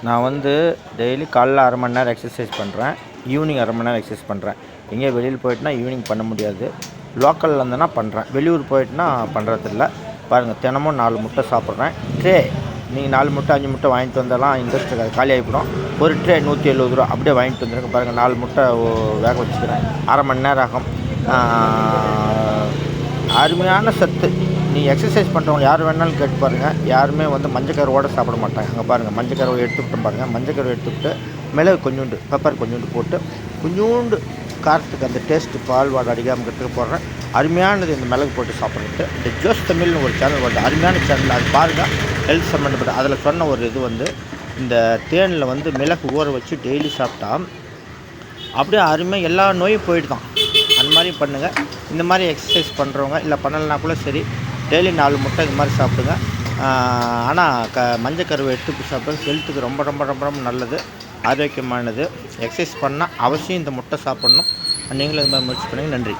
நான் வந்து டெய்லி காலைல அரை மணி நேரம் எக்ஸசைஸ் பண்ணுறேன், ஈவினிங் அரை மணி நேரம் எக்ஸசைஸ் பண்ணுறேன். எங்கேயோ வெளியில் போயிட்டுனா ஈவினிங் பண்ண முடியாது, லோக்கலில் இருந்தேன்னா பண்ணுறேன். வெளியூர் போயிட்டுனா பண்ணுறதில்ல. பாருங்கள், தினமும் 4 முட்டை சாப்பிட்றேன். ட்ரே நீங்கள் 4 முட்டை 5 முட்டை வாங்கிட்டு வந்தாலாம் இன்ட்ரெஸ்ட் இருக்காது, காலி ஆகிடும். ஒரு ட்ரே 170 ரூபா அப்படியே வாங்கிட்டு வந்துருங்க. பாருங்கள், 4 முட்டை வேக வச்சுக்கிறேன், அரை மணி நேரம் ஆகும். அருமையான சத்து. நீ எக்ஸசைஸ் பண்ணுறவங்க யார் வேணாலும் கேட்டு பாருங்கள், யாருமே வந்து மஞ்சக்கருவோடு சாப்பிட மாட்டாங்க. அங்கே பாருங்கள், மஞ்சக்கருவை எடுத்துக்கிட்டு பாருங்கள், மஞ்சக்கருவை எடுத்துக்கிட்டு மிளகு கொஞ்சோண்டு, பெப்பர் கொஞ்சோண்டு போட்டு கொஞ்சோண்டு காரத்துக்கு அந்த டேஸ்ட்டு பால் வாடை அடிக்காமல் இருக்கிறதுக்கு போடுறேன். அருமையானது இந்த மிளகு போட்டு சாப்பிட்றது. இந்த ஜோஸ் தமிழ்னு ஒரு சேனல் வருது, அருமையான சேனல், அது பாருங்கள். ஹெல்த் சம்மந்தப்பட்ட அதில் சொன்ன ஒரு இது வந்து இந்த தேனில் வந்து மிளகு ஊற வச்சு டெய்லி சாப்பிட்டா அப்படியே அருமையாக எல்லா நோயும் போயிட்டு தான். அந்த மாதிரி பண்ணுங்கள். இந்த மாதிரி எக்ஸசைஸ் பண்ணுறவங்க இல்லை பண்ணலைனா கூட சரி, டெய்லி 4 முட்டை இது மாதிரி சாப்பிடுங்க. ஆனால் மஞ்சக்கருவை எடுத்து சாப்பிடுங்க. ஹெல்த்துக்கு ரொம்ப ரொம்ப ரொம்ப ரொம்ப நல்லது, ஆரோக்கியமானது. எக்ஸசைஸ் பண்ணால் அவசியம் இந்த முட்டை சாப்பிட்ணும். நீங்களும் இது மாதிரி முயற்சி பண்ணுங்கள். நன்றி.